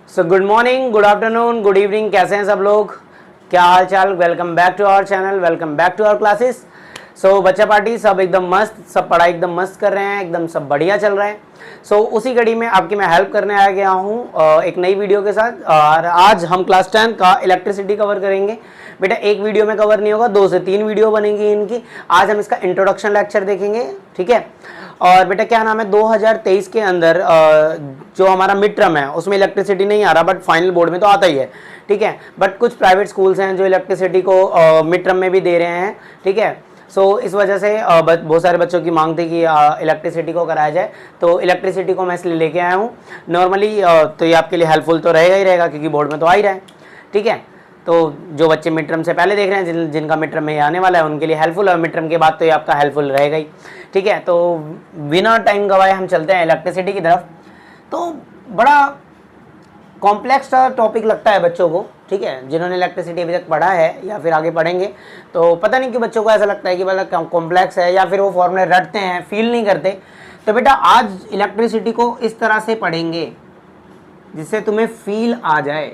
सो good morning, good afternoon, good evening, कैसे हैं सब लोग? क्या हाल चाल? Welcome back to our channel, welcome back to our classes. So बच्चा पार्टी सब एकदम मस्त, सब पढ़ाई एकदम मस्त कर रहे हैं, एकदम सब बढ़िया चल रहा है। सो उसी कड़ी में आपकी मैं हेल्प करने आ गया हूँ एक नई वीडियो के साथ। और आज हम क्लास 10 का इलेक्ट्रिसिटी कवर करेंगे। बेटा एक वीडियो में कवर नहीं होगा, 2 से 3 वीडियो बनेंगी इनकी। आज हम इसका इंट्रोडक्शन लेक्चर देखेंगे, ठीक है। और बेटा क्या नाम है, 2023 के अंदर जो हमारा मिड टर्म है उसमें इलेक्ट्रिसिटी नहीं आ रहा, बट फाइनल बोर्ड में तो आता ही है, ठीक है। बट कुछ प्राइवेट स्कूल्स हैं जो इलेक्ट्रिसिटी को मिड टर्म में भी दे रहे हैं, ठीक है। सो इस वजह से बहुत सारे बच्चों की मांग थी कि इलेक्ट्रिसिटी को कराया जाए, तो इलेक्ट्रिसिटी को मैं इसलिए लेके आया हूँ। नॉर्मली तो ये आपके लिए हेल्पफुल तो रहेगा ही रहेगा, क्योंकि बोर्ड में तो आ ही रहा है, ठीक है। तो जो बच्चे मिड टर्म से पहले देख रहे हैं, जिनका मिड टर्म में आने वाला है, उनके लिए हेल्पफुल है। मिड टर्म के बाद तो ये आपका हेल्पफुल रहेगा ही, ठीक है। तो बिना टाइम गवाए हम चलते हैं इलेक्ट्रिसिटी की तरफ। तो बड़ा कॉम्प्लेक्स टॉपिक लगता है बच्चों को, ठीक है। जिन्होंने इलेक्ट्रिसिटी अभी तक पढ़ा है या फिर आगे पढ़ेंगे, तो पता नहीं कि बच्चों को ऐसा लगता है कि मतलब कॉम्प्लेक्स है, या फिर वो फॉर्मूले रटते हैं, फील नहीं करते। तो बेटा आज इलेक्ट्रिसिटी को इस तरह से पढ़ेंगे जिससे तुम्हें फील आ जाए,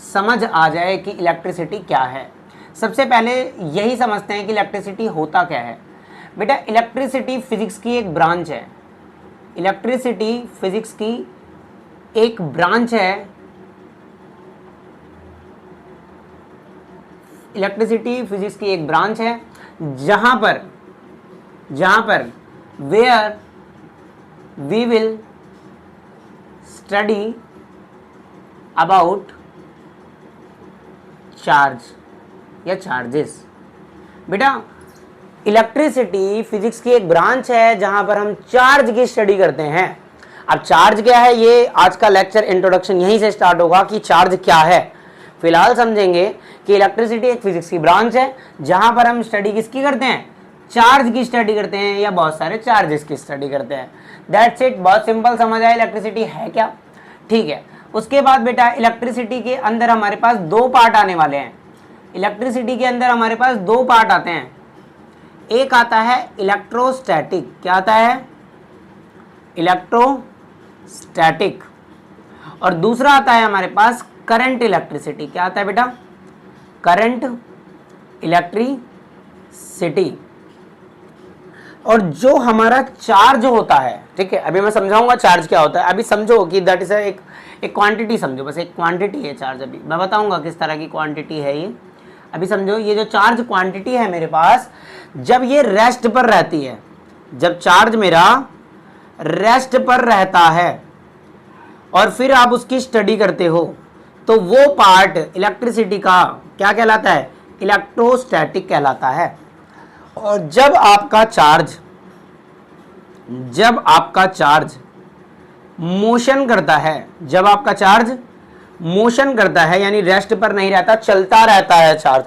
समझ आ जाए कि इलेक्ट्रिसिटी क्या है। सबसे पहले यही समझते हैं कि इलेक्ट्रिसिटी होता क्या है। बेटा इलेक्ट्रिसिटी फिजिक्स की एक ब्रांच है। इलेक्ट्रिसिटी फिजिक्स की एक ब्रांच है। इलेक्ट्रिसिटी फिजिक्स की एक ब्रांच है जहां पर where we will study about charge या चार्जेस। बेटा इलेक्ट्रिसिटी फिजिक्स की एक ब्रांच है जहां पर हम चार्ज की स्टडी करते हैं। अब चार्ज क्या है, ये आज का लेक्चर इंट्रोडक्शन यहीं से स्टार्ट होगा कि चार्ज क्या है। फिलहाल समझेंगे कि इलेक्ट्रिसिटी एक फिजिक्स की ब्रांच है जहां पर हम स्टडी किसकी करते हैं, चार्ज की स्टडी करते हैं, या बहुत सारे चार्जेस की स्टडी करते हैं। दैट्स इट, बहुत सिंपल समझ आया इलेक्ट्रिसिटी है क्या, ठीक है। उसके बाद बेटा इलेक्ट्रिसिटी के अंदर हमारे पास 2 पार्ट आने वाले हैं। इलेक्ट्रिसिटी के अंदर हमारे पास 2 पार्ट आते हैं। एक आता है इलेक्ट्रोस्टैटिक। क्या आता है? इलेक्ट्रोस्टैटिक। और दूसरा आता है हमारे पास करंट इलेक्ट्रिसिटी। क्या आता है बेटा? Current electricity. और जो हमारा चार्ज होता है, ठीक है, अभी मैं समझाऊंगा चार्ज क्या होता है। अभी समझो कि दैट इज एक क्वांटिटी समझो, बस एक क्वांटिटी है चार्ज। अभी मैं बताऊंगा किस तरह की क्वांटिटी है ये। अभी समझो ये जो चार्ज क्वांटिटी है मेरे पास, जब ये रेस्ट पर रहती है, जब चार्ज मेरा रेस्ट पर रहता है और फिर आप उसकी स्टडी करते हो, तो वो पार्ट इलेक्ट्रिसिटी का क्या कहलाता है? इलेक्ट्रोस्टैटिक कहलाता है। और जब आपका चार्ज मोशन करता है, जब आपका चार्ज मोशन करता है यानी रेस्ट पर नहीं रहता, चलता रहता है चार्ज,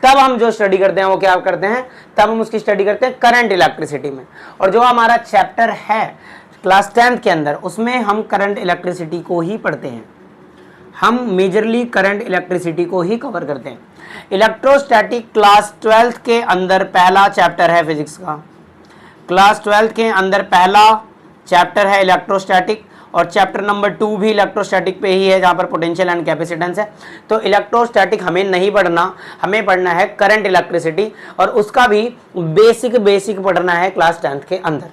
तब हम जो स्टडी करते हैं वो क्या करते हैं, तब हम उसकी स्टडी करते हैं करंट इलेक्ट्रिसिटी में। और जो हमारा चैप्टर है क्लास 10 के अंदर, उसमें हम करंट इलेक्ट्रिसिटी को ही पढ़ते हैं। हम मेजरली करंट इलेक्ट्रिसिटी को ही कवर करते हैं। इलेक्ट्रोस्टैटिक क्लास 12 के अंदर पहला चैप्टर है फिजिक्स का। क्लास 12 के अंदर पहला चैप्टर है इलेक्ट्रोस्टैटिक, और चैप्टर नंबर 2 भी इलेक्ट्रोस्टैटिक पे ही है, जहाँ पर पोटेंशियल एंड कैपेसिटेंस है। तो इलेक्ट्रोस्टैटिक हमें नहीं पढ़ना, हमें पढ़ना है करंट इलेक्ट्रिसिटी, और उसका भी बेसिक पढ़ना है क्लास 10 के अंदर,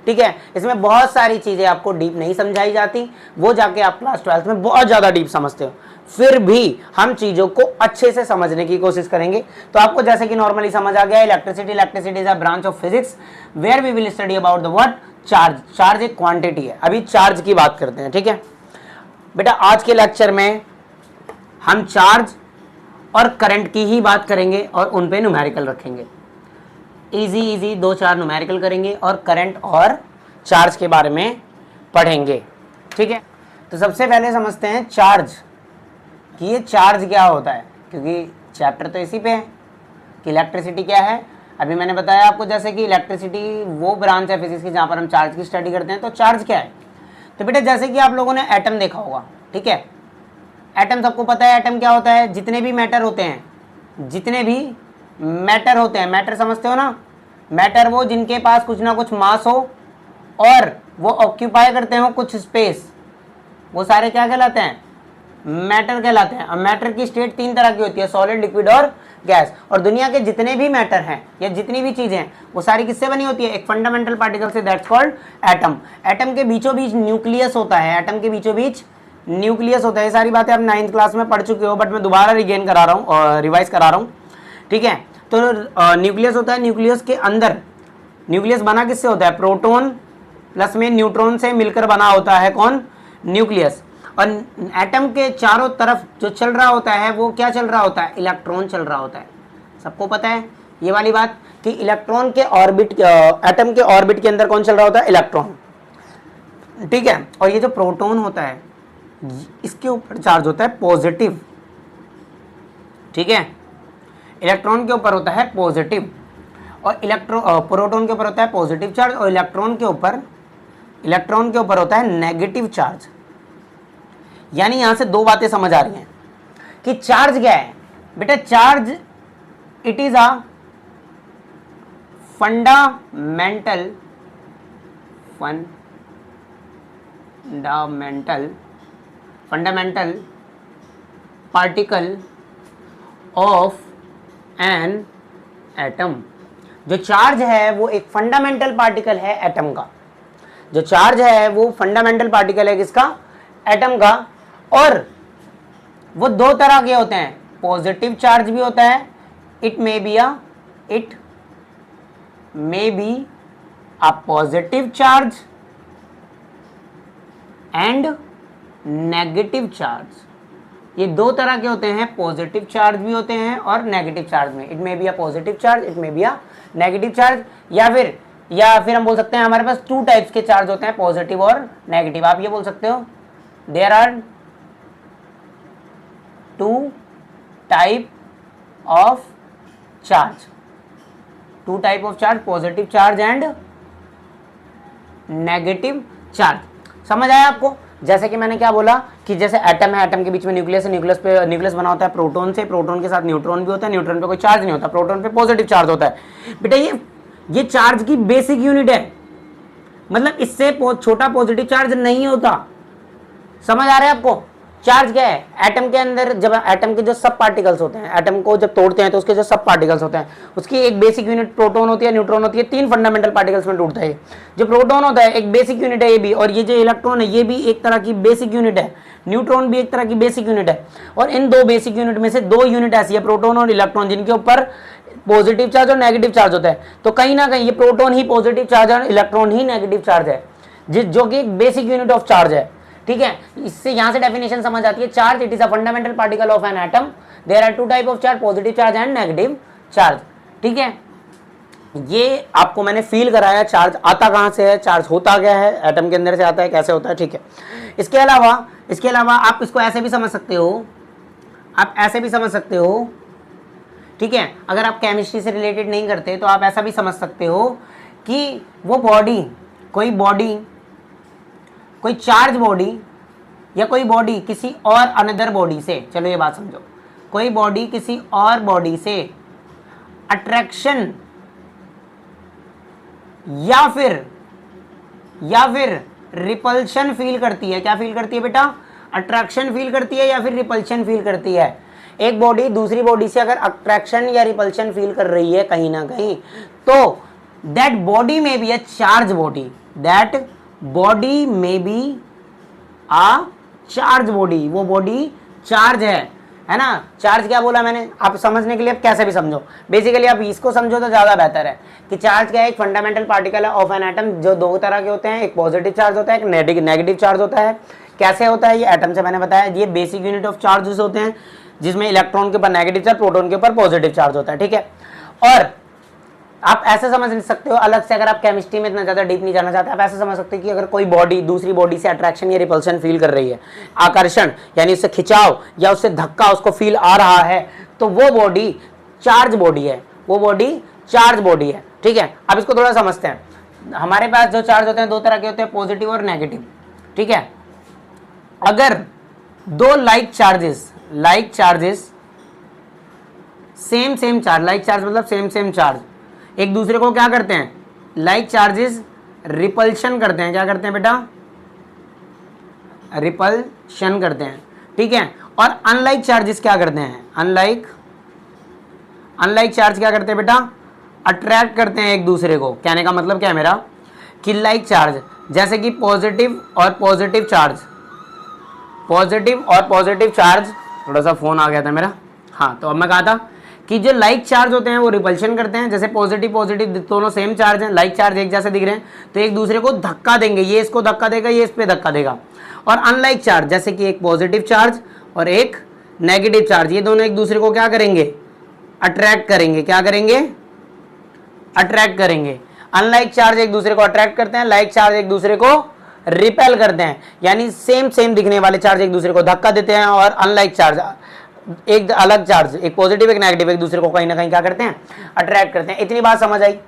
ठीक है। इसमें बहुत सारी चीज़ें आपको डीप नहीं समझाई जाती, वो जाके आप क्लास 12 में बहुत ज़्यादा डीप समझते हो। फिर भी हम चीज़ों को अच्छे से समझने की कोशिश करेंगे। तो आपको जैसे कि नॉर्मली समझ आ गया, electricity is a branch of physics where we will study about the what, charge. Charge एक क्वांटिटी है। अभी चार्ज की बात करते हैं, ठीक है बेटा। आज के लेक्चर में हम चार्ज और करंट की ही बात करेंगे और उन पे न्यूमेरिकल रखेंगे। इजी 2-4 न्यूमेरिकल करेंगे और करंट और चार्ज के बारे में पढ़ेंगे, ठीक है। तो सबसे पहले समझते हैं चार्ज, कि ये चार्ज क्या होता है, क्योंकि चैप्टर तो इसी पे है कि इलेक्ट्रिसिटी क्या है। अभी मैंने बताया आपको जैसे कि इलेक्ट्रिसिटी वो ब्रांच है फिजिक्स की जहाँ पर हम चार्ज की स्टडी करते हैं। तो चार्ज क्या है? तो बेटा जैसे कि आप लोगों ने एटम देखा होगा, ठीक है। एटम सबको पता है एटम क्या होता है। जितने भी मैटर होते हैं, मैटर समझते हो ना, मैटर वो जिनके पास कुछ ना कुछ मास हो और वो ऑक्यूपाई करते हो कुछ स्पेस, वो सारे क्या कहलाते हैं? मैटर कहलाते हैं। अब मैटर की स्टेट तीन तरह की होती है, सॉलिड, लिक्विड और गैस। और दुनिया के जितने भी मैटर हैं या जितनी भी चीजें हैं वो सारी किससे बनी होती है? एक फंडामेंटल पार्टिकल से, दैट्स कॉल्ड एटम। एटम के बीचों बीच न्यूक्लियस होता है, एटम के बीचों बीच न्यूक्लियस होता है। ये सारी बातें आप 9th क्लास में पढ़ चुके हो, बट मैं दोबारा रिगेन करा रहा हूँ और रिवाइज करा रहा हूँ, ठीक है। तो न्यूक्लियस होता है, न्यूक्लियस के अंदर, न्यूक्लियस बना किससे होता है? प्रोटॉन प्लस में न्यूट्रॉन से मिलकर बना होता है कौन? न्यूक्लियस। और एटम के चारों तरफ जो चल रहा होता है वो क्या चल रहा होता है? इलेक्ट्रॉन चल रहा होता है। सबको पता है ये वाली बात कि इलेक्ट्रॉन के ऑर्बिट, एटम के ऑर्बिट के अंदर कौन चल रहा होता है? इलेक्ट्रॉन, ठीक है। और ये जो प्रोटॉन होता है इसके ऊपर चार्ज होता है पॉजिटिव, ठीक है। इलेक्ट्रॉन के ऊपर होता है पॉजिटिव और प्रोटॉन के ऊपर होता है पॉजिटिव चार्ज, और इलेक्ट्रॉन के ऊपर होता है नेगेटिव चार्ज। यानी यहां से दो बातें समझ आ रही हैं कि चार्ज क्या है बेटा? Charge it is a fundamental particle of an atom. जो चार्ज है वो एक फंडामेंटल पार्टिकल है एटम का। जो चार्ज है वो फंडामेंटल पार्टिकल है किसका? एटम का। और वो दो तरह के होते हैं, पॉजिटिव चार्ज भी होता है, it may be a positive charge and negative charge. ये दो तरह के होते हैं, पॉजिटिव चार्ज भी होते हैं और नेगेटिव चार्ज में। It may be a positive charge, it may be a negative charge. या फिर हम बोल सकते हैं हमारे पास टू टाइप्स के चार्ज होते हैं, पॉजिटिव और नेगेटिव। आप ये बोल सकते हो there are two type of charge, positive charge and negative charge. समझ आया आपको? जैसे कि मैंने क्या बोला कि जैसे एटम है, एटम के बीच में न्यूक्लियस है, न्यूक्लियस बना होता है प्रोटॉन से, प्रोटॉन के साथ न्यूट्रॉन भी होता है, न्यूट्रॉन पे कोई चार्ज नहीं होता, प्रोटॉन पे पॉजिटिव चार्ज होता है। बेटा ये चार्ज की बेसिक यूनिट है, मतलब इससे छोटा पॉजिटिव चार्ज नहीं होता। समझ आ रहा है आपको? चार्ज क्या है? एटम के अंदर जब एटम के जो सब पार्टिकल्स होते हैं, एटम को जब तोड़ते हैं तो उसके जो सब पार्टिकल्स होते हैं उसकी एक बेसिक यूनिट प्रोटॉन होती है, न्यूट्रॉन होती है, तीन फंडामेंटल पार्टिकल्स में टूटता है। जो प्रोटॉन होता है एक बेसिक यूनिट है ये भी, और ये जो इलेक्ट्रॉन है ये भी एक तरह की बेसिक यूनिट है, न्यूट्रॉन भी एक तरह की बेसिक यूनिट है। और इन दो बेसिक यूनिट में से दो यूनिट ऐसी है, प्रोटॉन और इलेक्ट्रॉन, जिनके ऊपर पॉजिटिव चार्ज और नेगेटिव चार्ज होता है। तो कहीं ना कहीं ये प्रोटॉन ही पॉजिटिव चार्ज है और इलेक्ट्रॉन ही नेगेटिव चार्ज है, जो कि एक बेसिक यूनिट ऑफ चार्ज है, ठीक है। इससे यहां से डेफिनेशन समझ आती है। Charge it is a fundamental particle of an atom, there are two type of charge, positive charge and negative charge, ठीक है। ये आपको मैंने फील कराया चार्ज आता कहां से है, चार्ज होता क्या है, एटम के अंदर से आता है, कैसे होता है, ठीक है। इसके अलावा आप इसको ऐसे भी समझ सकते हो, ठीक है। अगर आप केमिस्ट्री से रिलेटेड नहीं करते तो आप ऐसा भी समझ सकते हो कि वो बॉडी, कोई चार्ज बॉडी या कोई बॉडी किसी और अनदर बॉडी से, चलो ये बात समझो, कोई बॉडी किसी और बॉडी से अट्रैक्शन या फिर रिपल्शन फील करती है। क्या फील करती है बेटा? अट्रैक्शन फील करती है या फिर रिपल्शन फील करती है। एक बॉडी दूसरी बॉडी से अगर अट्रैक्शन या रिपल्शन फील कर रही है कहीं ना कहीं, तो दैट बॉडी में be a charge body, that body में बी आ चार्ज बॉडी, वो बॉडी चार्ज है ना। चार्ज क्या बोला मैंने? आप समझने के लिए आप कैसे भी समझो, बेसिकली आप इसको समझो तो ज्यादा बेहतर है कि चार्ज क्या है? एक फंडामेंटल पार्टिकल है ऑफ एन एटम, जो दो तरह के होते हैं, एक पॉजिटिव चार्ज होता है, एक नेगेटिव चार्ज होता है। कैसे होता है ये एटम से मैंने बताया, ये बेसिक यूनिट ऑफ चार्जेस होते हैं, जिसमें इलेक्ट्रॉन के ऊपर नेगेटिव चार्ज, प्रोटॉन के ऊपर पॉजिटिव चार्ज होता है, ठीक है। और आप ऐसे समझ सकते हो अलग से, अगर आप केमिस्ट्री में इतना ज्यादा डीप नहीं जाना चाहते, आप ऐसे समझ सकते हो कि अगर कोई बॉडी दूसरी बॉडी से अट्रैक्शन या रिपल्शन फील कर रही है, आकर्षण यानी उससे खिंचाव या उससे धक्का उसको फील आ रहा है, तो वो बॉडी चार्ज बॉडी है, ठीक है। अब इसको थोड़ा समझते हैं। हमारे पास जो चार्ज होते हैं दो तरह के होते हैं, पॉजिटिव और नेगेटिव, ठीक है। अगर दो like charges same charge, like charge मतलब सेम चार्ज, एक दूसरे को क्या करते हैं? लाइक चार्जेस रिपल्शन करते हैं। क्या करते हैं बेटा? रिपल्शन करते हैं, ठीक है। और अनलाइक चार्जेस क्या करते हैं, अनलाइक चार्ज क्या करते हैं बेटा, अट्रैक्ट करते हैं एक दूसरे को। कहने का मतलब क्या है मेरा कि लाइक चार्ज, जैसे कि पॉजिटिव और पॉजिटिव चार्ज, थोड़ा सा फोन आ गया था मेरा, हाँ। तो अब मैं कहा था कि जो लाइक चार्ज होते हैं वो रिपल्शन करते हैं। जैसे पॉजिटिव दोनों सेम चार्ज हैं, लाइक चार्ज एक जैसे दिख रहे हैं, तो एक दूसरे को धक्का देंगे, ये इसको धक्का देगा, ये इस पे धक्का देगा। और अनलाइक चार्ज, जैसे कि एक पॉजिटिव चार्ज और एक नेगेटिव चार्ज, ये दोनों एक दूसरे को क्या करेंगे, अट्रैक्ट करेंगे। क्या करेंगे, अट्रैक्ट करेंगे। अनलाइक चार्ज एक दूसरे को अट्रैक्ट करते हैं, लाइक चार्ज एक दूसरे को रिपेल करते हैं, यानी सेम दिखने वाले चार्ज एक दूसरे को धक्का देते हैं। और अनलाइक चार्ज, एक अलग चार्ज, एक पॉजिटिव एक नेगेटिव, एक दूसरे को कहीं ना कहीं क्या करते हैं, अट्रैक्ट करते हैं। इतनी बात समझ आई,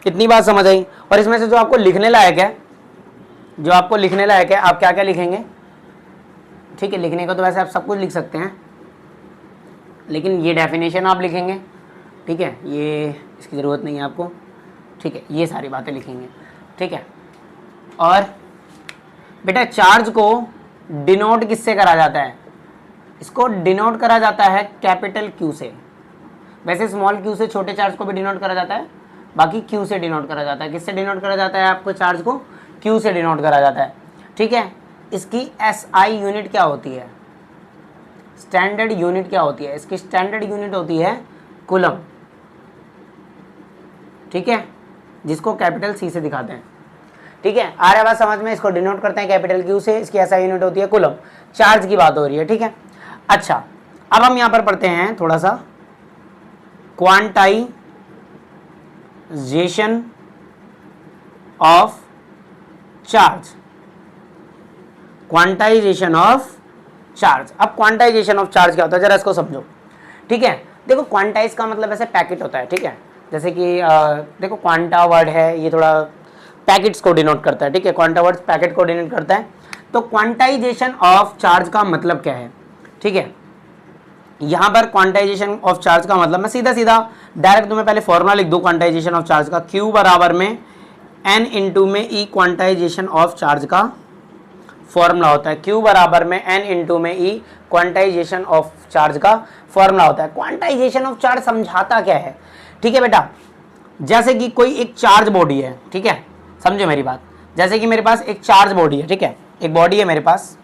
इतनी बात समझ आई। और इसमें से जो आपको लिखने लायक है, आप क्या क्या लिखेंगे, ठीक है। लिखने को तो वैसे आप सब कुछ लिख सकते हैं, लेकिन ये डेफिनेशन आप लिखेंगे, ठीक है, ये इसकी ज़रूरत नहीं है आपको, ठीक है। ये सारी बातें लिखेंगे, ठीक है। और बेटा चार्ज को डिनोट किससे करा जाता है, इसको डिनोट करा जाता है कैपिटल क्यू से। वैसे स्मॉल क्यू से छोटे चार्ज को भी डिनोट करा जाता है, बाकी क्यू से डिनोट करा जाता है। किससे डिनोट करा जाता है, आपको चार्ज को क्यू से डिनोट करा जाता है, ठीक है। इसकी एसआई यूनिट क्या होती है, स्टैंडर्ड यूनिट क्या होती है, इसकी स्टैंडर्ड यूनिट होती है कूलम, ठीक है, जिसको कैपिटल सी से दिखाते हैं, ठीक है। आ रहा बात समझ में, इसको डिनोट करते हैं कैपिटल क्यू से, इसकी एसआई यूनिट होती है कूलम। चार्ज की बात हो रही है, ठीक है। अच्छा, अब हम यहां पर पढ़ते हैं थोड़ा सा quantization of charge, quantization of charge. अब क्वांटाइजेशन ऑफ चार्ज क्या होता है, जरा इसको समझो, ठीक है। देखो क्वांटाइज का मतलब ऐसे पैकेट होता है, ठीक है। जैसे कि देखो क्वांटा वर्ड है, ये थोड़ा पैकेट्स को डिनोट करता है, ठीक है। क्वांटा वर्ड पैकेट को डिनोट करता है। तो क्वांटाइजेशन ऑफ चार्ज का मतलब क्या है, ठीक है। यहां पर क्वांटाइजेशन ऑफ चार्ज का मतलब, मैं सीधा डायरेक्ट तुम्हें पहले फॉर्मूला लिख दूं क्वांटाइजेशन ऑफ चार्ज का। Q बराबर में N इंटू में E क्वांटाइजेशन ऑफ चार्ज का फॉर्मूला होता है। Q बराबर में N इंटू में E क्वांटाइजेशन ऑफ चार्ज का फॉर्मूला होता है। क्वांटाइजेशन ऑफ चार्ज समझाता क्या है, ठीक है बेटा। जैसे कि कोई एक चार्ज बॉडी है, ठीक है, समझो मेरी बात। जैसे कि मेरे पास एक चार्ज बॉडी है, ठीक है, एक बॉडी है मेरे पास,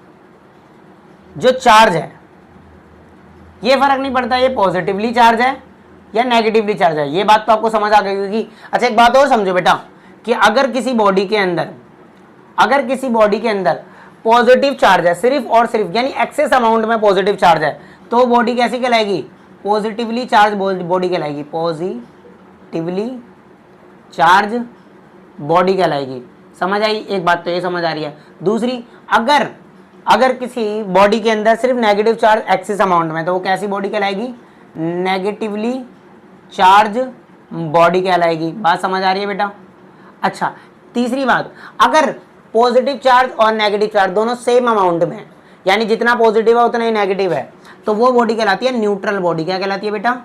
जो चार्ज है, ये फर्क नहीं पड़ता ये पॉजिटिवली चार्ज है या नेगेटिवली चार्ज है, ये बात तो आपको समझ आ गई होगी। अच्छा, एक बात और समझो बेटा कि अगर किसी बॉडी के अंदर पॉजिटिव चार्ज है सिर्फ और सिर्फ, यानी एक्सेस अमाउंट में पॉजिटिव चार्ज है, तो बॉडी कैसी कहलाएगी, पॉजिटिवली चार्ज बॉडी कहलाएगी, पॉजिटिवली चार्ज बॉडी कहलाएगी। समझ आई, एक बात तो ये समझ आ रही है। दूसरी, अगर किसी बॉडी के अंदर सिर्फ नेगेटिव चार्ज एक्सिस अमाउंट में, तो वो कैसी बॉडी कहलाएगी, नेगेटिवली चार्ज बॉडी कहलाएगी। बात समझ आ रही है बेटा। अच्छा, तीसरी बात, अगर पॉजिटिव चार्ज और नेगेटिव चार्ज दोनों सेम अमाउंट में, यानी जितना पॉजिटिव है उतना ही नेगेटिव है, तो वो बॉडी कहलाती है न्यूट्रल बॉडी। क्या कहलाती है बेटा,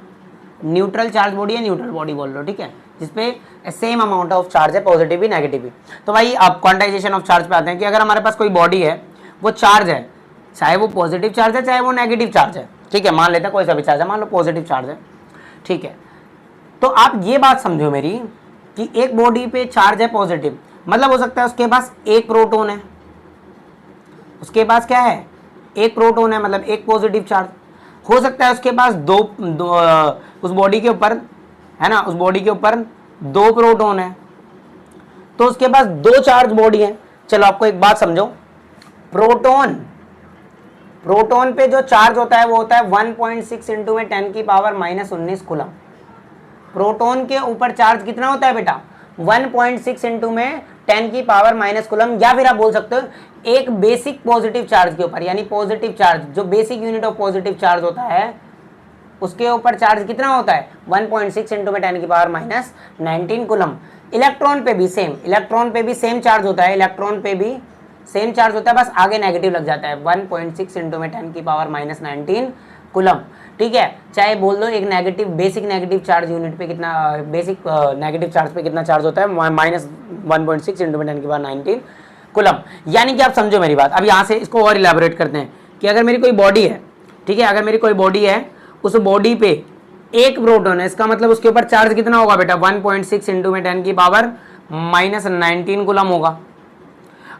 न्यूट्रल चार्ज बॉडी है, न्यूट्रल बॉडी बोल लो, ठीक है, जिसपे सेम अमाउंट ऑफ चार्ज है, पॉजिटिव भी नेगेटिव भी। तो भाई आप क्वांटाइजेशन ऑफ चार्ज पे आते हैं कि अगर हमारे पास कोई बॉडी है, वो चार्ज है, चाहे वो पॉजिटिव चार्ज है चाहे वो नेगेटिव चार्ज है, ठीक है, मान लेते हैं कोई सा भी चार्ज है, मान लो पॉजिटिव चार्ज है, ठीक है। तो आप ये बात समझो मेरी कि एक बॉडी पे चार्ज है पॉजिटिव, मतलब हो सकता है उसके पास एक प्रोटॉन है, उसके पास क्या है, एक प्रोटॉन है, मतलब एक पॉजिटिव चार्ज। हो सकता है उसके पास दो उस बॉडी के ऊपर है ना, उस बॉडी के ऊपर दो प्रोटॉन है, तो उसके पास दो चार्ज बॉडी है। चलो आपको एक बात समझो, प्रोटॉन पे जो चार्ज होता है वो होता है 1.6 इंटू में 10 की पावर -19 कूलम। प्रोटॉन के ऊपर चार्ज कितना होता है बेटा, 1.6 इंटू में 10 की पावर माइनस कूलम, या फिर आप बोल सकते हो एक बेसिक पॉजिटिव चार्ज के ऊपर, यानी पॉजिटिव चार्ज जो basic unit of positive charge होता है उसके ऊपर चार्ज कितना होता है, 1.6 इंटू में 10 की पावर -19 कूलम। इलेक्ट्रॉन पे भी सेम चार्ज होता है, इलेक्ट्रॉन पे भी सेम चार्ज होता है, बस आगे नेगेटिव लग जाता है, 1.6 इंटू में 10 की पावर -19 कूलम, ठीक है। चाहे बोल दो एक negative basic negative charge unit पे कितना, बेसिक नेगेटिव चार्ज पे कितना चार्ज होता है, -1.6 इंटू में 10 की पावर 19 कूलम। यानी कि आप समझो मेरी बात। अब यहाँ से इसको और इलेबोरेट करते हैं कि अगर मेरी कोई बॉडी है, ठीक है, अगर मेरी कोई बॉडी है, उस बॉडी पे एक प्रोटॉन है, इसका मतलब उसके ऊपर चार्ज कितना होगा बेटा 1.6 इंटू में 10 की पावर -19 कूलम होगा।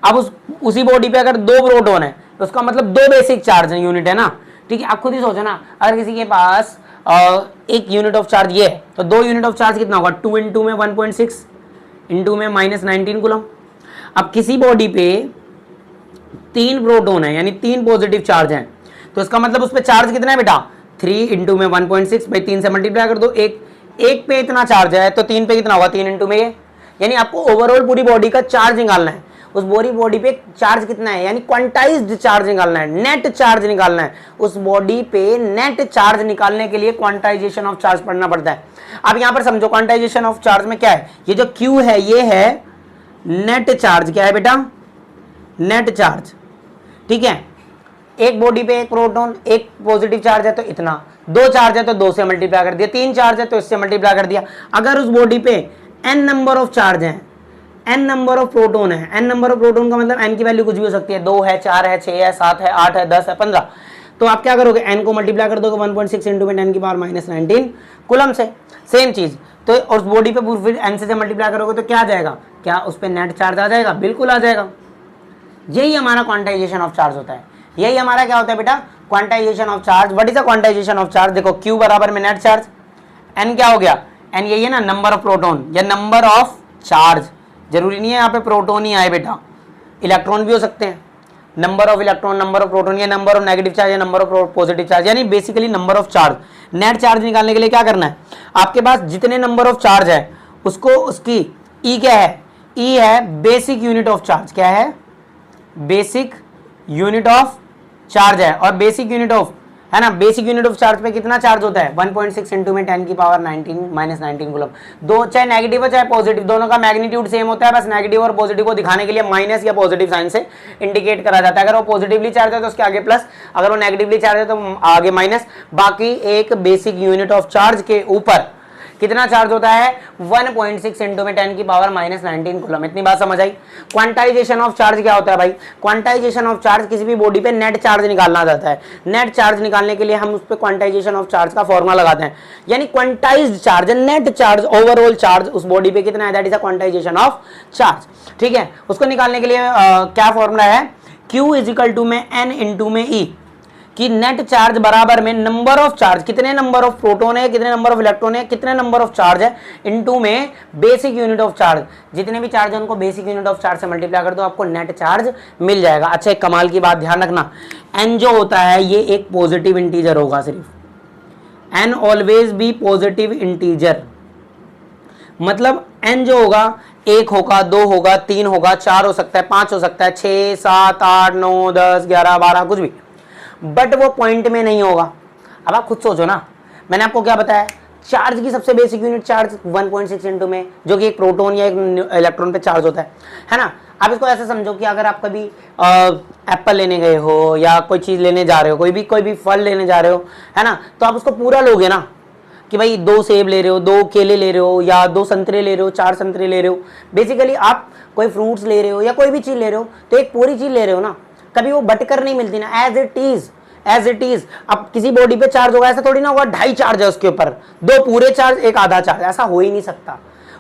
अब उसी बॉडी पे अगर 2 प्रोटॉन है तो उसका मतलब 2 बेसिक चार्ज यूनिट है ना, ठीक है। आप खुद ही सोचो ना, अगर किसी के पास एक यूनिट ऑफ चार्ज ये है तो 2 यूनिट ऑफ चार्ज कितना होगा 2 इंटू में 1.6 इंटू में -19 कूलम। अब किसी बॉडी पे 3 प्रोटॉन है यानी 3 पॉजिटिव चार्ज हैं, तो इसका मतलब उस पर चार्ज कितना है बेटा 3 इंटू में 1.6 भाई 3 से मल्टीप्लाई कर दो। एक पे इतना चार्ज है तो 3 पे कितना होगा 3 इंटू में ये, यानी आपको ओवरऑल पूरी बॉडी का चार्ज निकालना है। उस बॉडी पे चार्ज कितना है यानी क्वांटाइज्ड चार्ज निकालना है, नेट चार्ज निकालना है। उस बॉडी पे नेट चार्ज निकालने के लिए क्वांटाइजेशन ऑफ चार्ज पढ़ना पड़ता है। अब यहां पर समझो क्वांटाइजेशन ऑफ चार्ज में क्या है, ये जो Q है ये है नेट चार्ज। क्या है बेटा नेट चार्ज, ठीक है। एक बॉडी पे एक प्रोटॉन एक पॉजिटिव चार्ज है तो इतना, 2 चार्ज है तो 2 से मल्टीप्लाई कर दिया, 3 चार्ज है तो इससे मल्टीप्लाई कर दिया। अगर उस बॉडी पे n नंबर ऑफ चार्ज है, n नंबर ऑफ प्रोटॉन है, n नंबर ऑफ प्रोटॉन का मतलब n की वैल्यू कुछ भी हो सकती है, 2 है 4 है 6 है 7 है 8 है 10 है 15, तो आप क्या करोगे n को मल्टीप्लाई कर दोगे 1.6 इंटू में 10 की पावर -19 कूलम से। सेम चीज तो उस बॉडी पे फिर n से मल्टीप्लाई करोगे तो क्या आ जाएगा, क्या उस पर नेट चार्ज आ जाएगा, बिल्कुल आ जाएगा। यही हमारा क्वांटाइजेशन ऑफ चार्ज होता है, यही हमारा क्या होता है बेटा quantization of charge. What is the quantization of charge, देखो Q बराबर में नेट चार्ज, n क्या हो गया, n यही है ना नंबर ऑफ प्रोटॉन या नंबर ऑफ चार्ज, जरूरी नहीं है यहाँ पे प्रोटॉन ही आए बेटा, इलेक्ट्रॉन भी हो सकते हैं। Number of electron, number of proton या नंबर ऑफ नेगेटिव चार्ज या नंबर ऑफ पॉजिटिव चार्ज, यानी basically number of charge. Net charge निकालने के लिए क्या करना है, आपके पास जितने नंबर ऑफ चार्ज है उसको उसकी E क्या है, E है बेसिक यूनिट ऑफ चार्ज। क्या है, बेसिक यूनिट ऑफ चार्ज है, और बेसिक यूनिट ऑफ है ना, बेसिक यूनिट ऑफ चार्ज पे कितना चार्ज होता है 1.6 इंटू में 10 की पावर -19 कूलम। दो चाहे नेगेटिव हो चाहे पॉजिटिव, दोनों का मैग्नीट्यूड सेम होता है, बस नेगेटिव और पॉजिटिव को दिखाने के लिए माइनस या पॉजिटिव साइन से इंडिकेट करा जाता है। अगर वो पॉजिटिवली चार्ज है तो उसके आगे प्लस, अगर वो नेगेटिवली चार्ज है तो आगे माइनस। बाकी एक बेसिक यूनिट ऑफ चार्ज के ऊपर कितना चार्ज होता है 1.6 इंटू में 10 की पावर -19 कूलम। इतनी बात समझ आई। क्वांटाइजेशन ऑफ चार्ज क्या होता है भाई, क्वांटाइजेशन ऑफ चार्ज किसी भी बॉडी पे नेट चार्ज निकालना जाता है। नेट चार्ज निकालने के लिए हम उस पे क्वांटाइजेशन ऑफ चार्ज का फॉर्मूला लगाते हैं, यानी quantized charge net charge overall charge उस बॉडी पे कितना है, that is a quantization of charge. ठीक है, उसको निकालने के लिए क्या फॉर्मूला है, Q इज इक्वल टू में n इंटू में E, कि नेट चार्ज बराबर में नंबर ऑफ चार्ज, कितने नंबर ऑफ प्रोटॉन है, कितने नंबर ऑफ इलेक्ट्रॉन है, कितने नंबर ऑफ चार्ज है, इनटू में बेसिक यूनिट ऑफ चार्ज। जितने भी चार्ज है उनको बेसिक यूनिट ऑफ चार्ज से मल्टीप्लाई कर दो, आपको नेट चार्ज मिल जाएगा। अच्छा एक कमाल की बात ध्यान रखना, n जो होता है ये एक पॉजिटिव इंटीजर होगा, सिर्फ n always be positive integer. मतलब n जो होगा 1 होगा, 2 होगा, 3 होगा, 4 हो सकता है, 5 हो सकता है, 6 7 8 9 10 11 12 कुछ भी, बट वो पॉइंट में नहीं होगा। अब आप खुद सोचो ना, मैंने आपको क्या बताया, चार्ज की सबसे बेसिक यूनिट चार्ज 1.6 इंटू में, जो कि एक प्रोटॉन या एक इलेक्ट्रॉन पे चार्ज होता है ना। आप इसको ऐसे समझो कि अगर आप कभी एप्पल लेने गए हो या कोई चीज़ लेने जा रहे हो, कोई भी फल लेने जा रहे हो, है ना, तो आप उसको पूरा लोगे ना, कि भाई 2 सेब ले रहे हो, 2 केले ले रहे हो, या 2 संतरे ले रहे हो, 4 संतरे ले रहे हो। बेसिकली आप कोई फ्रूट्स ले रहे हो या कोई भी चीज़ ले रहे हो तो एक पूरी चीज़ ले रहे हो ना, कभी वो बटकर नहीं मिलती ना, एज इट इज। अब किसी बॉडी पे चार्ज होगा, ऐसा थोड़ी ना होगा 2.5 चार्ज है उसके ऊपर, 2 पूरे चार्ज 1 आधा चार्ज, ऐसा हो ही नहीं सकता।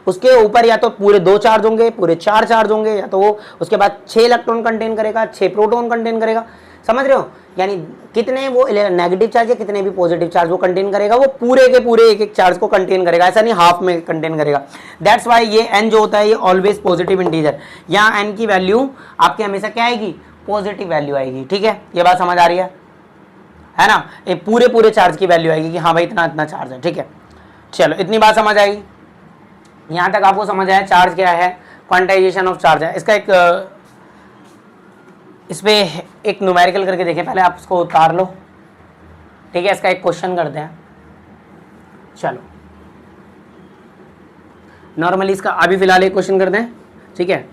उसके ऊपर या तो पूरे 2 चार्ज होंगे, पूरे 4 चार्ज होंगे, या तो वो उसके बाद 6 इलेक्ट्रॉन कंटेन करेगा, 6 प्रोटॉन कंटेन करेगा। समझ रहे हो, यानी कितने वो नेगेटिव चार्ज या कितने भी पॉजिटिव चार्ज वो कंटेन करेगा, वो पूरे के पूरे एक चार्ज को कंटेन करेगा, ऐसा नहीं हाफ में कंटेन करेगा। दैट्स वाई ये n जो होता है ये ऑलवेज पॉजिटिव इंटीजर। यहाँ n की वैल्यू आपकी हमेशा क्या आएगी, पॉजिटिव वैल्यू आएगी। ठीक है, ये बात समझ आ रही है ना, ये पूरे चार्ज की वैल्यू आएगी कि हाँ भाई इतना इतना चार्ज है। ठीक है, चलो इतनी बात समझ आई, यहाँ तक आपको समझ आया चार्ज क्या है, क्वांटाइजेशन ऑफ चार्ज है। इसका इस पे एक न्यूमेरिकल करके देखें, पहले आप इसको उतार लो। ठीक है, इसका एक क्वेश्चन करते हैं। चलो नॉर्मली इसका अभी फिलहाल एक क्वेश्चन करते हैं, ठीक है,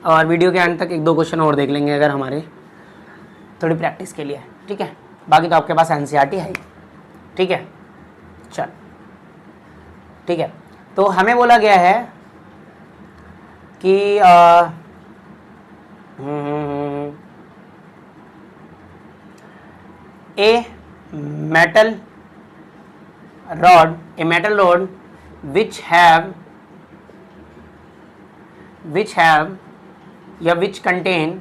और वीडियो के अंत तक 1-2 क्वेश्चन और देख लेंगे अगर हमारे थोड़ी प्रैक्टिस के लिए। ठीक है, बाकी तो आपके पास एनसीईआरटी है। ठीक है, चल ठीक है, तो हमें बोला गया है कि a metal rod which have या which contain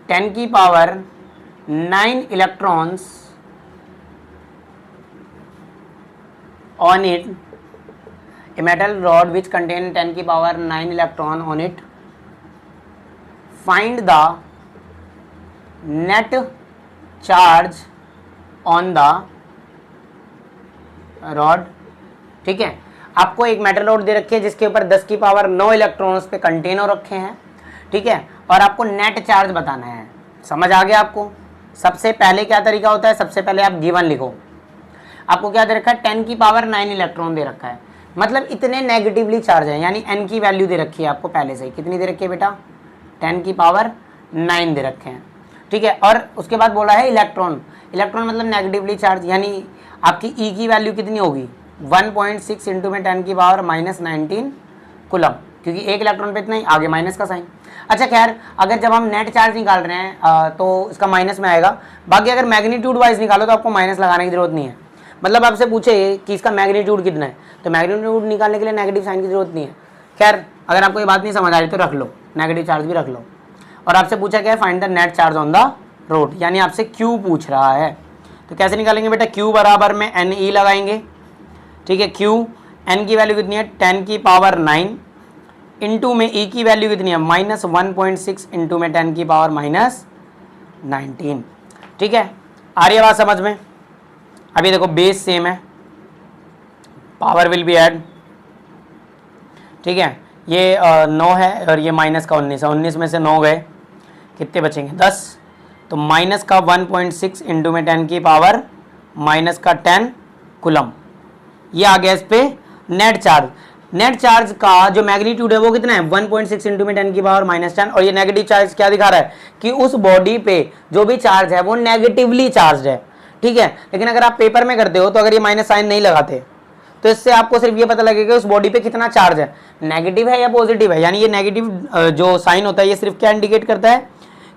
10 की power 9 electrons on it. A metal rod which contain 10 की power 9 electron on it. Find the net charge on the rod. ठीक है, आपको एक मेटल रॉड दे रखी है जिसके ऊपर 10 की पावर 9 इलेक्ट्रॉन उस पे कंटेन हो रखे हैं, ठीक है, और आपको नेट चार्ज बताना है। समझ आ गया आपको? सबसे पहले क्या तरीका होता है, सबसे पहले आप गिवन लिखो। आपको क्या दे रखा है, 10 की पावर 9 इलेक्ट्रॉन दे रखा है, मतलब इतने नेगेटिवली चार्ज है, यानी n की वैल्यू दे रखी है आपको पहले से ही। कितनी दे रखी है बेटा? 10 की पावर 9 दे रखे हैं, ठीक है। और उसके बाद बोला है इलेक्ट्रॉन मतलब नेगेटिवली चार्ज, यानी आपकी E की वैल्यू कितनी होगी? 1.6 इंटू में 10 की पावर -19 कूलम, क्योंकि एक इलेक्ट्रॉन पे इतना ही, आगे माइनस का साइन। अच्छा खैर, अगर जब हम नेट चार्ज निकाल रहे हैं तो इसका माइनस में आएगा। बाकी अगर मैग्नीट्यूड वाइज निकालो तो आपको माइनस लगाने की जरूरत नहीं है। मतलब आपसे पूछे कि इसका मैग्नीट्यूड कितना है, तो मैग्नीट्यूड निकालने के लिए नेगेटिव साइन की जरूरत नहीं है। खैर, अगर आपको ये बात नहीं समझ आ रही तो रख लो, नेगेटिव चार्ज भी रख लो। और आपसे पूछा क्या है, find the net charge on the road, यानी आपसे Q पूछ रहा है। तो कैसे निकालेंगे बेटा? Q बराबर में NE लगाएंगे, ठीक है। Q N की वैल्यू कितनी है? 10 की पावर 9 इंटू में E की वैल्यू कितनी है? -1.6 इंटू में 10 की पावर -19, ठीक है। आ रही है बात समझ में? अभी देखो बेस सेम है, पावर विल बी ऐड, ठीक है। ये 9 है और ये माइनस का 19 है, 19 में से 9 गए, कितने बचेंगे? 10। तो माइनस का 1.6 इंटू में 10 की पावर माइनस का 10 कूलम, ये आ गया इस पे नेट चार्ज। नेट चार्ज का जो मैग्नीट्यूड है वो कितना है? 1.6 इंटू में 10 की पावर -10। और ये नेगेटिव चार्ज क्या दिखा रहा है कि उस बॉडी पे जो भी चार्ज है वो नेगेटिवली चार्ज है, ठीक है। लेकिन अगर आप पेपर में करते हो तो अगर ये माइनस साइन नहीं लगाते तो इससे आपको सिर्फ ये पता लगेगा उस बॉडी पे कितना चार्ज है, नेगेटिव है या पॉजिटिव है। यानी ये नेगेटिव जो साइन होता है ये सिर्फ क्या इंडिकेट करता है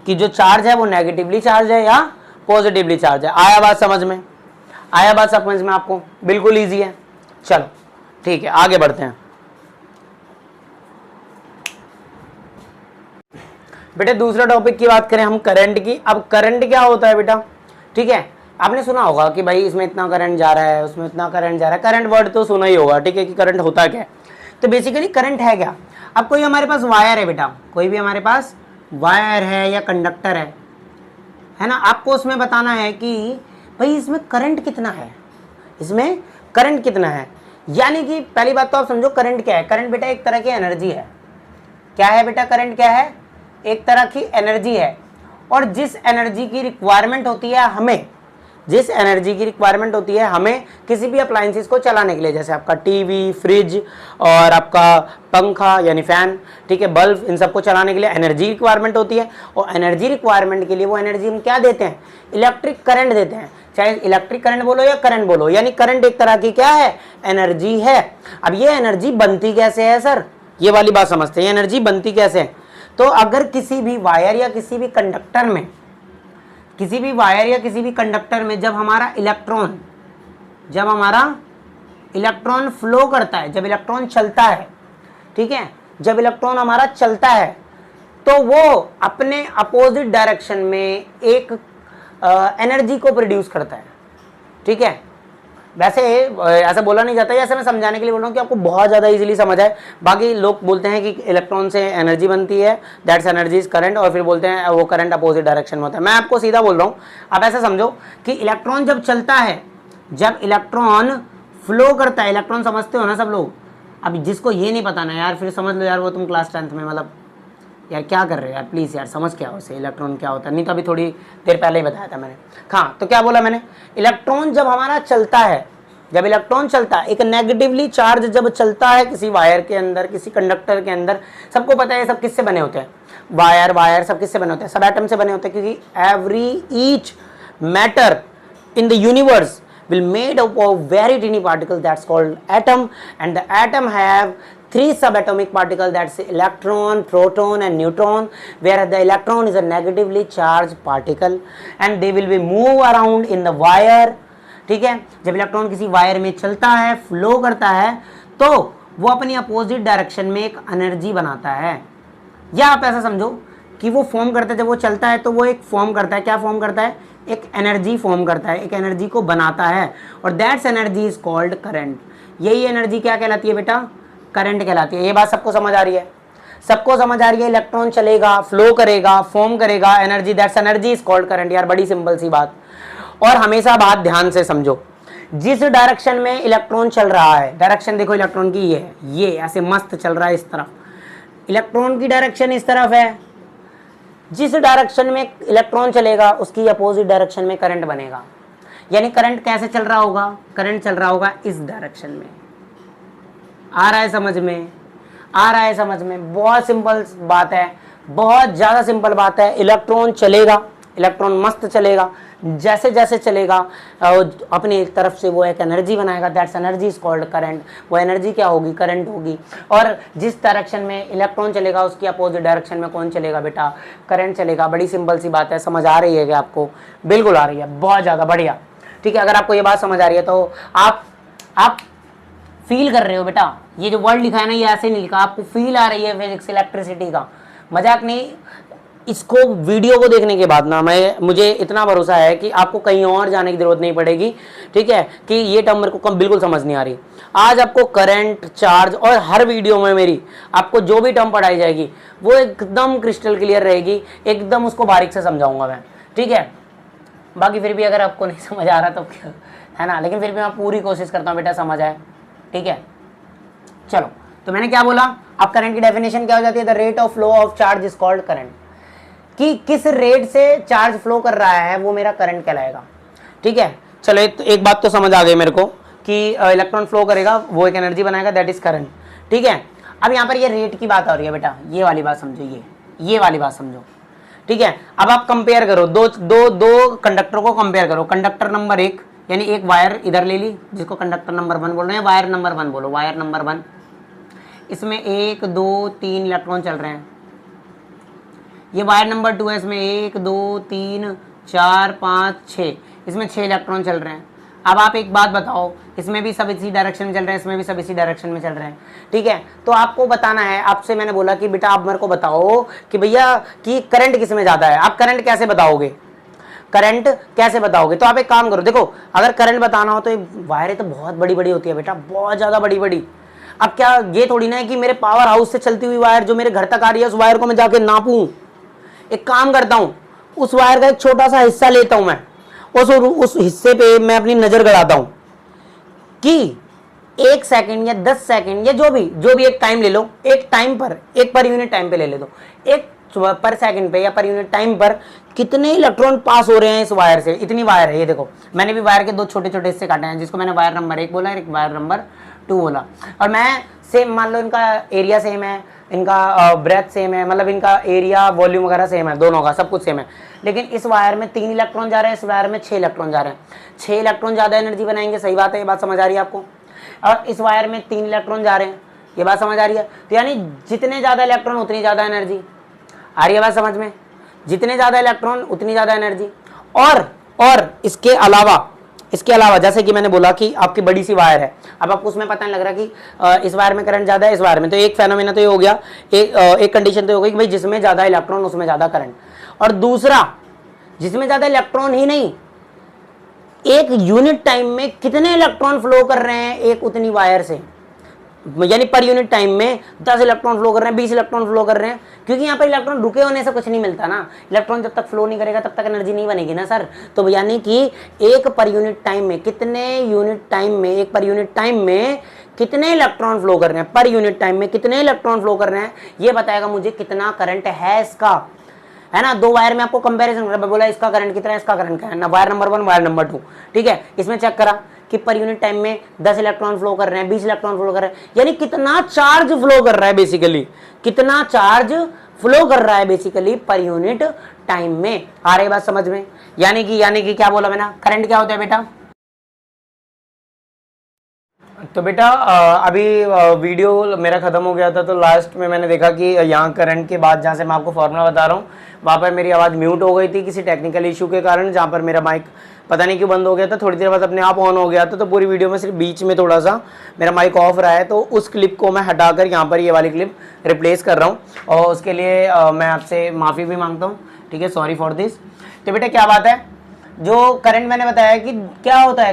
कि जो चार्ज है वो नेगेटिवली चार्ज है या पॉजिटिवली चार्ज है। आया बात समझ में? आया बात समझ में आपको? बिल्कुल ईजी है। चलो ठीक है, आगे बढ़ते हैं। बेटा दूसरा टॉपिक की बात करें हम करंट की। अब करंट क्या होता है बेटा? ठीक है, आपने सुना होगा कि भाई इसमें इतना करंट जा रहा है, उसमें इतना करंट जा रहा है। करंट वर्ड तो सुना ही होगा, ठीक है, कि करंट होता क्या है। तो बेसिकली करंट है क्या? अब कोई हमारे पास वायर है बेटा, कोई भी हमारे पास वायर है या कंडक्टर है ना, आपको उसमें बताना है कि भाई इसमें करंट कितना है, इसमें करंट कितना है। यानी कि पहली बात तो आप समझो करंट क्या है। करंट बेटा एक तरह की एनर्जी है। क्या है बेटा? करंट क्या है? एक तरह की एनर्जी है। और जिस एनर्जी की रिक्वायरमेंट होती है हमें, जिस एनर्जी की रिक्वायरमेंट होती है हमें किसी भी अप्लायंसेस को चलाने के लिए, जैसे आपका टीवी, फ्रिज और आपका पंखा यानी फैन, ठीक है, बल्ब, इन सबको चलाने के लिए एनर्जी रिक्वायरमेंट होती है। और एनर्जी रिक्वायरमेंट के लिए वो एनर्जी हम क्या देते हैं? इलेक्ट्रिक करंट देते हैं। चाहे इलेक्ट्रिक करंट बोलो या करंट बोलो, यानी करंट एक तरह की क्या है? एनर्जी है। अब ये एनर्जी बनती कैसे है सर? ये वाली बात समझते हैं, एनर्जी बनती कैसे है। तो अगर किसी भी वायर या किसी भी कंडक्टर में, किसी भी वायर या किसी भी कंडक्टर में जब हमारा इलेक्ट्रॉन फ्लो करता है, जब इलेक्ट्रॉन चलता है, ठीक है, जब इलेक्ट्रॉन हमारा चलता है तो वो अपने अपोजिट डायरेक्शन में एक एनर्जी को प्रोड्यूस करता है, ठीक है। वैसे ऐसा बोला नहीं जाता है, ऐसे मैं समझाने के लिए बोल रहा हूँ कि आपको बहुत ज़्यादा इजीली समझ आए। बाकी लोग बोलते हैं कि इलेक्ट्रॉन से एनर्जी बनती है, दैट्स एनर्जी इज करंट, और फिर बोलते हैं वो करंट अपोजिट डायरेक्शन में होता है। मैं आपको सीधा बोल रहा हूँ, आप ऐसा समझो कि इलेक्ट्रॉन जब चलता है, जब इलेक्ट्रॉन फ्लो करता है, इलेक्ट्रॉन समझते हो ना सब लोग। अब जिसको ये नहीं पता ना यार, फिर समझ लो यार वो तुम क्लास 10th में, मतलब यार क्या कर रहे हो यार, प्लीज़ यार समझ क्या हो उसे, इलेक्ट्रॉन क्या होता है। नहीं तो अभी थोड़ी देर पहले ही बताया था मैंने। हाँ, तो क्या बोला मैंने? इलेक्ट्रॉन जब हमारा चलता है, जब इलेक्ट्रॉन चलता है, एक नेगेटिवली चार्ज जब चलता है किसी वायर के अंदर, किसी कंडक्टर के अंदर, सबको पता है सब किससे बने होते हैं? वायर सब किससे बने होते हैं? सब एटम से बने होते हैं, क्योंकि every each matter in the universe will made up of very tiny particles that's called atom, and the atom have three subatomic particles, that's electron, proton and neutron, where the electron is a negatively charged particle and they will be move around in the wire. ठीक है, जब electron किसी wire में चलता है, flow करता है, तो वो अपनी अपोजिट डायरेक्शन में एक एनर्जी बनाता है। या आप ऐसा समझो कि वो फॉर्म करता है, जब वो चलता है तो वो एक फॉर्म करता है, क्या फॉर्म करता है, एक एनर्जी फॉर्म करता है, एक एनर्जी को बनाता है, और that's energy is called current. यही एनर्जी क्या कहलाती है बेटा, करंट कहलाती है। ये बात सबको समझ आ रही है, सबको समझ आ रही है। इलेक्ट्रॉन चलेगा, फ्लो करेगा, फॉर्म करेगा, energy, that's energy is called current. यार बड़ी सिंपल सी बात, और हमेशा बात ध्यान से समझो। जिस डायरेक्शन में इलेक्ट्रॉन चल रहा है, डायरेक्शन देखो इलेक्ट्रॉन की ये है, ये ऐसे मस्त चल रहा है इस तरफ, इलेक्ट्रॉन की डायरेक्शन इस तरफ है। जिस डायरेक्शन में इलेक्ट्रॉन चलेगा उसकी अपोजिट डायरेक्शन में करंट बनेगा। यानी करंट कैसे चल रहा होगा, करंट चल रहा होगा इस डायरेक्शन में। आ रहा है समझ में, आ रहा है समझ में। बहुत सिंपल बात है, बहुत ज़्यादा सिंपल बात है। इलेक्ट्रॉन चलेगा, इलेक्ट्रॉन मस्त चलेगा, जैसे जैसे चलेगा अपनी तरफ से वो एक एनर्जी बनाएगा, that's energy is called current. वो एनर्जी क्या होगी, करंट होगी। और जिस डायरेक्शन में इलेक्ट्रॉन चलेगा उसकी अपोजिट डायरेक्शन में कौन चलेगा बेटा, करंट चलेगा। बड़ी सिंपल सी बात है, समझ आ रही है क्या आपको? बिल्कुल आ रही है, बहुत ज़्यादा बढ़िया। ठीक है, अगर आपको ये बात समझ आ रही है तो आप फील कर रहे हो बेटा, ये जो वर्ड लिखा है ना ये ऐसे नहीं लिखा, आपको फील आ रही है फिजिक्स इलेक्ट्रिसिटी का, मजाक नहीं। इसको वीडियो को देखने के बाद ना मुझे इतना भरोसा है कि आपको कहीं और जाने की जरूरत नहीं पड़ेगी। ठीक है, कि ये टर्म मेरे को बिल्कुल समझ नहीं आ रही। आज आपको करंट, चार्ज, और हर वीडियो में मेरी आपको जो भी टर्म पढ़ाई जाएगी वो एकदम क्रिस्टल क्लियर रहेगी, एकदम उसको बारीक से समझाऊंगा मैं। ठीक है, बाकी फिर भी अगर आपको नहीं समझ आ रहा तो क्या है ना, लेकिन फिर भी मैं पूरी कोशिश करता हूँ बेटा समझ आए। ठीक है, चलो, तो मैंने क्या बोला, अब करंट की डेफिनेशन क्या हो जाती है, the rate of flow of charge is called current. कि किस रेट से चार्ज फ्लो कर रहा है वो मेरा करंट कहलाएगा। ठीक है, चलो एक बात तो समझ आ गई मेरे को कि इलेक्ट्रॉन फ्लो करेगा, वो एक एनर्जी बनाएगा, दैट इज करंट। ठीक है, अब यहाँ पर ये रेट की बात हो रही है बेटा, ये वाली बात समझो, ये वाली बात समझो। ठीक है, अब आप कंपेयर करो, दो कंडक्टर को कंपेयर करो। कंडक्टर नंबर 1 यानी एक वायर इधर ले ली जिसको कंडक्टर नंबर 1 बोल रहे हैं, वायर नंबर 1 बोलो, वायर नंबर 1। इसमें 1 2 3 इलेक्ट्रॉन चल रहे हैं। ये वायर नंबर 2 है, इसमें 1 2 3 4 5 6, इसमें 6 इलेक्ट्रॉन चल रहे हैं। अब आप एक बात बताओ, इसमें भी सब इसी डायरेक्शन में चल रहे हैं, इसमें भी सब इसी डायरेक्शन में चल रहे हैं। ठीक है, तो आपको बताना है, आपसे मैंने बोला कि बेटा आप मेरे को बताओ कि भैया कि करंट किस में ज़्यादा है। आप करंट कैसे बताओगे, करंट कैसे बताओगे? तो आप एक काम करो, देखो अगर करंट बताना हो तो वायरें तो बहुत बड़ी बड़ी होती है बेटा, बहुत ज़्यादा बड़ी बड़ी। अब क्या ये थोड़ी ना है कि मेरे पावर हाउस से चलती हुई वायर जो मेरे घर तक आ रही है उस वायर को मैं जाके नापूं। एक काम करता हूं, उस वायर का एक छोटा सा हिस्सा लेता हूं मैं, उस हिस्से पे मैं अपनी नजर गड़ाता हूं कि 1 सेकंड या 10 सेकंड या जो भी एक टाइम ले लो, एक टाइम पर, एक पर यूनिट टाइम पे ले लो, एक पर सेकंड पे या पर यूनिट टाइम पर कितने इलेक्ट्रॉन पास हो रहे हैं इस वायर से। इतनी वायर है, ये देखो मैंने भी वायर के 2 छोटे छोटे हिस्से काटे हैं, जिसको मैंने वायर नंबर 1 बोला, एक वायर नंबर 2 बोला। और मैं सेम मान लो इनका एरिया सेम है, इनका ब्रेथ सेम है, मतलब इनका एरिया वॉल्यूम वगैरह सेम है, दोनों का सब कुछ सेम है, लेकिन इस वायर में 3 इलेक्ट्रॉन जा रहे हैं, इस वायर में 6 इलेक्ट्रॉन जा रहे हैं। 6 इलेक्ट्रॉन ज़्यादा एनर्जी बनाएंगे, सही बात है, ये बात समझ आ रही है आपको। और इस वायर में 3 इलेक्ट्रॉन जा रहे हैं, ये बात समझ आ रही है। तो यानी जितने ज़्यादा इलेक्ट्रॉन उतनी ज़्यादा एनर्जी। आ रही है बात समझ में? जितने ज़्यादा इलेक्ट्रॉन उतनी ज़्यादा एनर्जी। और इसके अलावा जैसे कि मैंने बोला कि आपकी बड़ी सी वायर है, अब आपको उसमें पता नहीं लग रहा कि इस वायर में करंट ज़्यादा है, इस वायर में, तो एक फेनोमेना तो ये हो गया, एक कंडीशन तो हो गई कि भाई जिसमें ज़्यादा इलेक्ट्रॉन उसमें ज़्यादा करंट। और दूसरा, जिसमें ज़्यादा इलेक्ट्रॉन ही नहीं, एक यूनिट टाइम में कितने इलेक्ट्रॉन फ्लो कर रहे हैं एक उतनी वायर से, यानी पर यूनिट टाइम में 10 इलेक्ट्रॉन फ्लो कर रहे हैं, 20 इलेक्ट्रॉन फ्लो कर रहे हैं, क्योंकि यहाँ पर इलेक्ट्रॉन रुके होने से कुछ नहीं मिलता ना। इलेक्ट्रॉन जब तक फ्लो नहीं करेगा तब तक एनर्जी नहीं बनेगी ना सर। तो यानी कि एक पर यूनिट टाइम में कितने यूनिट टाइम में, एक पर यूनिट टाइम में कितने इलेक्ट्रॉन फ्लो कर रहे हैं, पर यूनिट टाइम में कितने इलेक्ट्रॉन फ्लो कर रहे हैं, ये बताएगा मुझे कितना करंट है इसका, है ना। 2 वायर में आपको कंपैरिजन कर बोला इसका करंट कितना है, इसका करंट क्या है ना, वायर नंबर 1 वायर नंबर 2। ठीक है, इसमें चेक करा कि पर यूनिट टाइम में 10 इलेक्ट्रॉन फ्लो कर रहे हैं, 20 इलेक्ट्रॉन फ्लो कर रहे हैं, यानी कितना चार्ज फ्लो कर रहा है बेसिकली, कितना चार्ज फ्लो कर रहा है बेसिकली पर यूनिट टाइम में। आ रही बात समझ में? यानी कि क्या बोला मैंने, करंट क्या होता है बेटा, तो बेटा अभी वीडियो मेरा ख़त्म हो गया था, तो लास्ट में मैंने देखा कि यहाँ करंट के बाद जहाँ से मैं आपको फॉर्मूला बता रहा हूँ वहाँ पर मेरी आवाज़ म्यूट हो गई थी किसी टेक्निकल इशू के कारण, जहाँ पर मेरा माइक पता नहीं क्यों बंद हो गया था, थोड़ी देर बाद अपने आप ऑन हो गया था। तो पूरी वीडियो में सिर्फ बीच में थोड़ा सा मेरा माइक ऑफ रहा है, तो उस क्लिप को मैं हटाकर यहाँ पर ये वाली क्लिप रिप्लेस कर रहा हूँ, और उसके लिए मैं आपसे माफ़ी भी मांगता हूँ, ठीक है, सॉरी फॉर दिस। तो बेटा क्या बात है, जो करंट मैंने बताया कि क्या होता है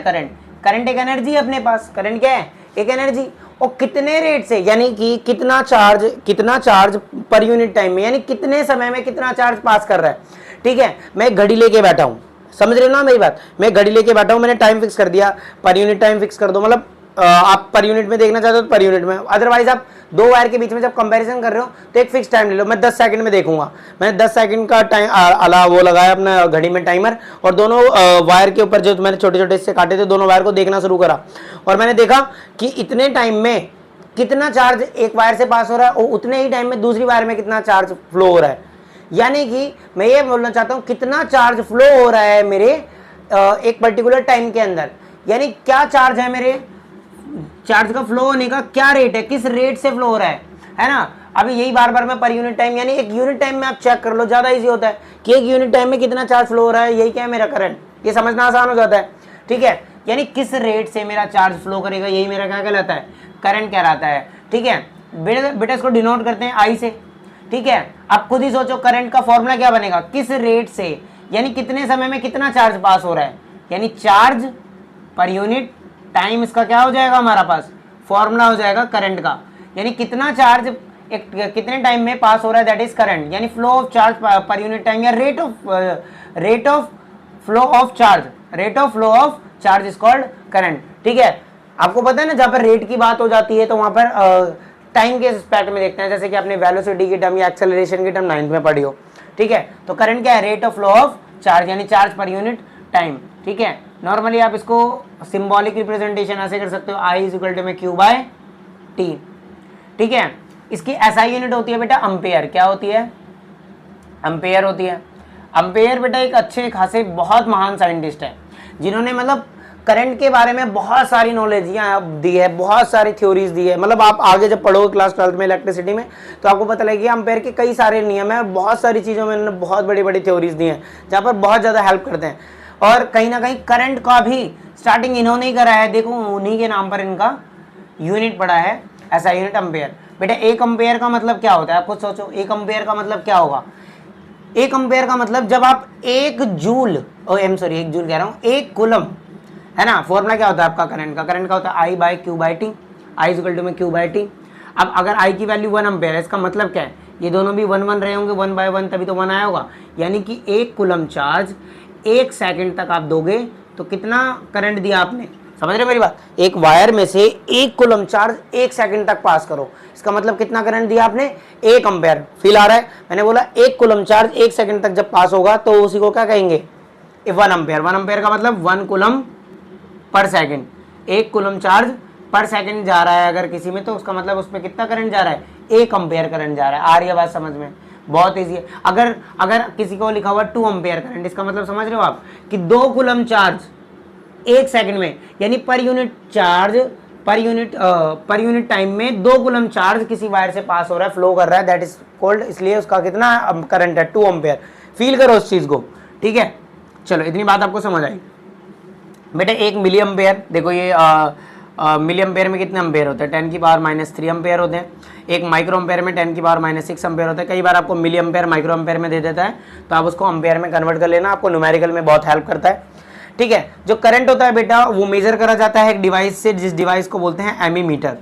करंट एक एनर्जी है अपने पास। करंट क्या है, एक एनर्जी, और कितने रेट से, यानी कि कितना चार्ज पर यूनिट टाइम में, यानी कितने समय में कितना चार्ज पास कर रहा है। ठीक है, मैं एक घड़ी लेके बैठा हूँ, समझ रहे हो ना मेरी बात, मैं घड़ी लेके बैठा हूँ, मैंने टाइम फिक्स कर दिया, पर यूनिट टाइम फिक्स कर दो, मतलब आप पर यूनिट में देखना चाहते हो तो पर यूनिट में, अदरवाइज आप दो वायर के बीच में जब कंपैरिजन कर रहे हो तो एक फिक्स टाइम ले लो। मैं 10 सेकंड में देखूंगा, मैंने 10 सेकंड का टाइम अला वो लगाया अपना घड़ी में टाइमर, और दोनों वायर के ऊपर जो मैंने छोटे छोटे हिस्से काटे थे दोनों वायर को देखना शुरू करा, और मैंने देखा कि इतने टाइम में कितना चार्ज एक वायर से पास हो रहा है और उतने ही टाइम में दूसरी वायर में कितना चार्ज फ्लो हो रहा है। यानी कि मैं ये बोलना चाहता हूँ कितना चार्ज फ्लो हो रहा है मेरे एक पर्टिकुलर टाइम के अंदर, यानी क्या चार्ज है मेरे, चार्ज का फ्लो होने का क्या रेट है, किस रेट से फ्लो हो रहा है ना। अभी यही बार बार मैं पर यूनिट टाइम, यानी एक यूनिट टाइम में आप चेक कर लो, ज़्यादा इजी होता है कि एक यूनिट टाइम में कितना चार्ज फ्लो हो रहा है, यही क्या है मेरा करंट, ये समझना आसान हो जाता है। ठीक है, यानी किस रेट से मेरा चार्ज फ्लो करेगा, यही मेरा क्या कहलाता है, करंट कहलाता है। ठीक है बेटा, इसको डिनोट करते हैं आई से। ठीक है, आप खुद ही सोचो करंट का फॉर्मूला क्या बनेगा, किस रेट से, यानी कितने समय में कितना चार्ज पास हो रहा है, यानी चार्ज पर यूनिट टाइम, इसका क्या हो जाएगा हमारा पास फॉर्मूला हो जाएगा करंट का, यानी कितना चार्ज एक कितने टाइम में पास हो रहा है, दैट इज करंट, यानी flow of charge per unit time, या rate of flow of charge is called current. ठीक है, आपको पता है ना, जहाँ पर रेट की बात हो जाती है तो वहां पर टाइम के एस्पेक्ट में देखते हैं, जैसे कि आपने वेलोसिटी की टर्म या एक्सेलरेशन की टर्म 9th में पढ़ी हो। ठीक है, तो करंट क्या है, rate of flow of charge, यानी चार्ज पर यूनिट टाइम। ठीक है, नॉर्मली आप इसको सिंबॉलिक रिप्रेजेंटेशन ऐसे कर सकते हो, आई इज इक्वल टू में क्यू बाय टी। ठीक है, इसकी एसआई यूनिट होती है बेटा अम्पेयर, क्या होती है, अम्पेयर होती है। अम्पेयर बेटा एक अच्छे खासे बहुत महान साइंटिस्ट है, जिन्होंने मतलब करंट के बारे में बहुत सारी नॉलेज दी है, बहुत सारी थ्योरीज दी है। मतलब आप आगे जब पढ़ोगे क्लास 12th में इलेक्ट्रिसिटी में तो आपको पता लगेगा अम्पेयर के कई सारे नियम है, बहुत सारी चीज़ों में उन्होंने बहुत बड़ी बड़ी थ्योरीज दी हैं जहाँ पर बहुत ज़्यादा हेल्प करते हैं। और कहीं ना कहीं करंट का भी स्टार्टिंग इन्होंने ही करा है, देखो उन्हीं के नाम पर इनका यूनिट पड़ा है, ऐसा यूनिट अम्पेयर। बेटा एक अम्पेयर का मतलब क्या होता है, आप खुद सोचो, एक अम्पेयर का मतलब क्या होगा। एक अम्पेयर का मतलब जब आप एक जूल कह रहा हूँ, एक कूलम है ना, फॉर्मूला क्या होता है आपका करंट का होता है I by Q by T, I equal to में क्यू बाय टी। अब अगर आई की वैल्यू 1 अम्पेयर है, इसका मतलब क्या है, ये दोनों भी 1 1 रहे होंगे, 1 बाय 1 तभी तो 1 आया होगा, यानी कि एक कूलम चार्ज 1 सेकंड तक आप दोगे तो कितना करंट दिया आपने, समझ रहे मेरी बात, एक वायर में से 1 कूलम चार्ज 1 सेकंड तक पास करो, इसका मतलब कितना करंट दिया आपने, 1 अम्पेयर। फील आ रहा है, मैंने बोला 1 कूलम चार्ज 1 सेकंड तक जब पास होगा तो उसी को क्या कहेंगे, 1 अम्पेयर। 1 अम्पेयर का मतलब 1 coulomb per second, 1 coulomb charge पर सेकंड जा रहा है अगर किसी में, तो उसका मतलब उसमें कितना करंट जा रहा है, 1 अम्पेयर करंट जा रहा है। आ रही है बात समझ में, बहुत ईजी है। अगर किसी को लिखा हुआ 2 अम्पेयर करंट, इसका मतलब समझ रहे हो आप कि 2 कूलम चार्ज 1 सेकंड में, यानी per unit charge per unit time में 2 कूलम चार्ज किसी वायर से पास हो रहा है, फ्लो कर रहा है, दैट इज कॉल्ड, इसलिए उसका कितना करंट है, 2 अम्पेयर। फील करो उस चीज को। ठीक है, चलो इतनी बात आपको समझ आई। बेटा 1 मिली अम्पेयर, देखो ये मिली अम्पेयर में कितने अम्पेयर होते हैं, 10 की पावर -3 अम्पेयर होते हैं। एक माइक्रो अम्पेयर में 10 की पावर -6 अम्पेयर होता है। कई बार आपको मिली अम्पेयर माइक्रो अम्पेयर में दे देता है, तो आप उसको अम्पेयर में कन्वर्ट कर लेना, आपको न्यूमेरिकल में बहुत हेल्प करता है। ठीक है, जो करंट होता है बेटा वो मेजर करा जाता है एक डिवाइस से, जिस डिवाइस को बोलते हैं एमीमीटर।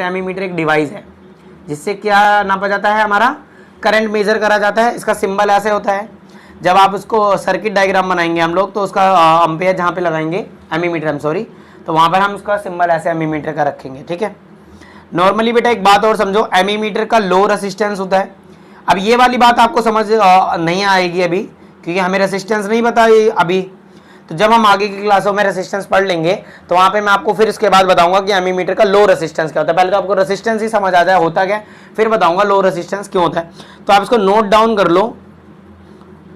एमीमीटर एक डिवाइस है जिससे क्या नापा जाता है, हमारा करंट मेजर करा जाता है। इसका सिंबल ऐसे होता है, जब आप उसको सर्किट डायग्राम बनाएंगे हम लोग तो उसका अम्पेयर जहाँ पे लगाएंगे, एमीमीटर तो वहाँ पर हम उसका सिंबल ऐसे एमीमीटर का रखेंगे। ठीक है, नॉर्मली बेटा एक बात और समझो, एमीमीटर का लो रेसिस्टेंस होता है। अब ये वाली बात आपको समझ नहीं आएगी अभी, क्योंकि हमें रेसिस्टेंस नहीं पता अभी, तो जब हम आगे की क्लासों में रेसिस्टेंस पढ़ लेंगे तो वहाँ पे मैं आपको फिर इसके बाद बताऊंगा कि एमीमीटर का लो रेसिस्टेंस क्या होता है। पहले तो आपको रेसिस्टेंस ही समझ आ जाए होता क्या, फिर बताऊंगा लो रेसिस्टेंस क्यों होता है। तो आप इसको नोट डाउन कर लो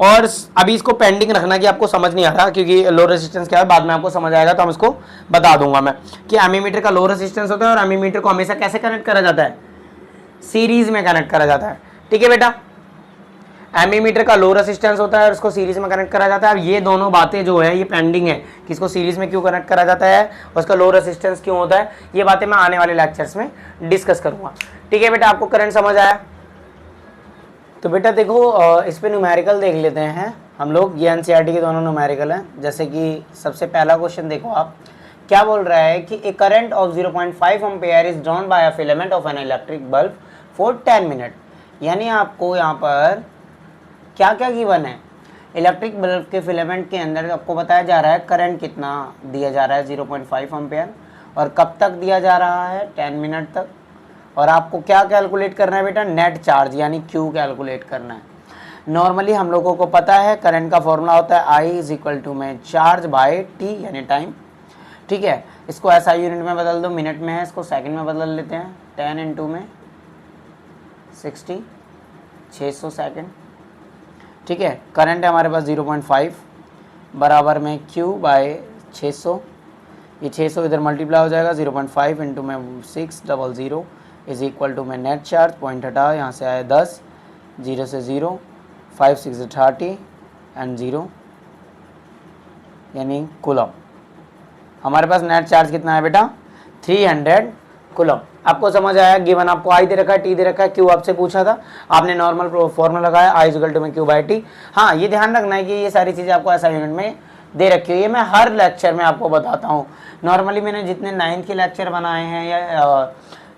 और अभी इसको पेंडिंग रखना कि आपको समझ नहीं आ रहा, क्योंकि लो रेजिस्टेंस क्या है बाद में आपको समझ आएगा, तो हम इसको बता दूंगा मैं कि एमीमीटर का लो रेजिस्टेंस होता है और एमीमीटर को हमेशा कैसे कनेक्ट करा जाता है, सीरीज में कनेक्ट करा जाता है। ठीक है बेटा, एमीमीटर का लो रेजिस्टेंस होता है और इसको सीरीज में कनेक्ट करा जाता है। अब ये दोनों बातें जो है ये पेंडिंग है कि इसको सीरीज में क्यों कनेक्ट करा जाता है और उसका लो रेजिस्टेंस क्यों होता है, ये बातें मैं आने वाले लेक्चर्स में डिस्कस करूंगा। ठीक है बेटा, आपको करंट समझ आया? तो बेटा देखो इस पे न्यूमेरिकल देख लेते हैं हम लोग, ये एनसीईआरटी के दोनों न्यूमेरिकल हैं। जैसे कि सबसे पहला क्वेश्चन देखो आप, क्या बोल रहा है कि a current of 0.5 ampere is drawn by a filament of an electric bulb for 10 minute. यानी आपको यहाँ पर क्या क्या गिवन है, इलेक्ट्रिक बल्ब के फिलामेंट के अंदर आपको बताया जा रहा है करंट कितना दिया जा रहा है 0.5 एम्पेयर, और कब तक दिया जा रहा है 10 मिनट तक। और आपको क्या कैलकुलेट करना है बेटा, नेट चार्ज यानी क्यू कैलकुलेट करना है। नॉर्मली हम लोगों को पता है करंट का फॉर्मूला होता है आई इज इक्वल टू में चार्ज बाय टी यानी टाइम। ठीक है, इसको एसआई यूनिट में बदल दो, मिनट में है इसको सेकंड में बदल लेते हैं, 10 इंटू में 60 600 सेकंड। ठीक है, करंट है हमारे पास 0.5 बराबर में Q बाय 600, ये 600 इधर मल्टीप्लाई हो जाएगा, 0.5 इंटू में 600 इज इक्वल टू में नेट चार्ज, पॉइंट हटा यहाँ से आया 10, 0 से 0, 5 6 30 एंड 0 यानी कूलम। हमारे पास नेट चार्ज कितना है बेटा 300 कूलम। आपको समझ आया? गिवन आपको आई दे रखा है, टी दे रखा है, क्यू आपसे पूछा था, आपने नॉर्मल फॉर्मूला लगाया आई इक्वल टू में क्यू बाई टी। हाँ, ये ध्यान रखना है कि ये सारी चीज़ें आपको ऐसा यूनिट में दे रखी है, ये मैं हर लेक्चर में आपको बताता हूँ। नॉर्मली मैंने जितने 9th के लेक्चर बनाए हैं या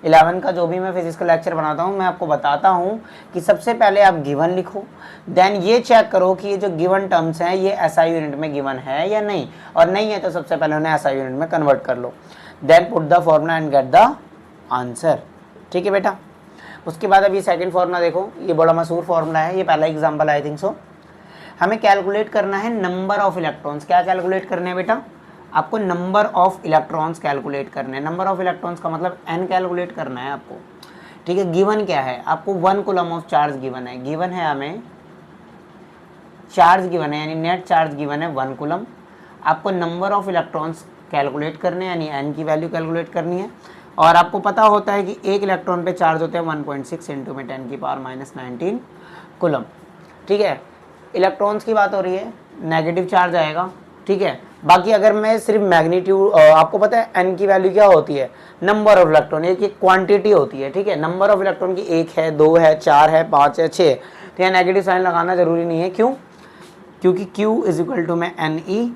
11 का जो भी मैं फिजिक्स का लेक्चर बनाता हूँ, मैं आपको बताता हूँ कि सबसे पहले आप गिवन लिखो, देन ये चेक करो कि ये जो गिवन टर्म्स हैं ये एसआई यूनिट में गिवन है या नहीं, और नहीं है तो सबसे पहले उन्हें एसआई यूनिट में कन्वर्ट कर लो, then put the formula and get the answer. ठीक है बेटा, उसके बाद अब ये सेकंड फॉर्मूला देखो, ये बड़ा मशहूर फॉर्मूला है, ये पहला एग्जांपल आई थिंक सो। हमें कैलकुलेट करना है नंबर ऑफ इलेक्ट्रॉन्स। क्या कैलकुलेट करने हैं बेटा, आपको नंबर ऑफ इलेक्ट्रॉन्स कैलकुलेट करने हैं। नंबर ऑफ इलेक्ट्रॉन्स का मतलब n कैलकुलेट करना है आपको। ठीक है, गिवन क्या है आपको 1 कूलम ऑफ चार्ज गिवन है, गिवन है हमें चार्ज गिवन है यानी नेट चार्ज गिवन है 1 कूलम। आपको नंबर ऑफ इलेक्ट्रॉन्स कैलकुलेट करने यानी n की वैल्यू कैलकुलेट करनी है, और आपको पता होता है कि एक इलेक्ट्रॉन पे चार्ज होते हैं 1.6 इंटू में 10 की पावर -19 कूलम। ठीक है, इलेक्ट्रॉन्स की बात हो रही है, नेगेटिव चार्ज आएगा। ठीक है, बाकी अगर मैं सिर्फ मैग्नीट्यूड, आपको पता है n की वैल्यू क्या होती है, नंबर ऑफ इलेक्ट्रॉन, एक क्वांटिटी होती है। ठीक है, नंबर ऑफ इलेक्ट्रॉन की 1 है, 2 है, 4 है, 5 है, 6 है, तो यहाँ नेगेटिव साइन लगाना जरूरी नहीं है। क्यों? क्योंकि Q इज इक्वल टू में NE,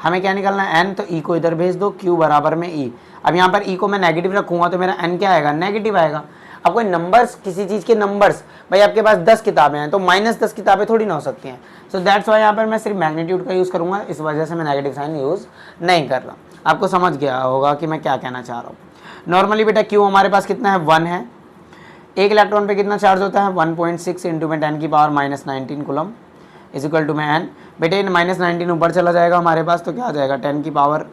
हमें क्या निकालना है n, तो E को इधर भेज दो, Q बराबर में E। अब यहाँ पर E को मैं नेगेटिव रखूँगा तो मेरा n क्या आएगा, नेगेटिव आएगा। अब कोई नंबर्स, किसी चीज़ के नंबर्स, भाई आपके पास 10 किताबें हैं तो -10 किताबें थोड़ी ना हो सकती हैं, सो दैट्स वाई यहाँ पर मैं सिर्फ मैग्नीट्यूड का यूज़ करूँगा, इस वजह से मैं नेगेटिव साइन यूज़ नहीं कर रहा। आपको समझ गया होगा कि मैं क्या कहना चाह रहा हूँ। नॉर्मली बेटा Q हमारे पास कितना है, 1 है। एक इलेक्ट्रॉन पे कितना चार्ज होता है, 1.6 इंटू में 10 की power -19 coulomb is equal to में n। बेटे -19 ऊपर चला जाएगा हमारे पास, तो क्या आ जाएगा 10 की पावर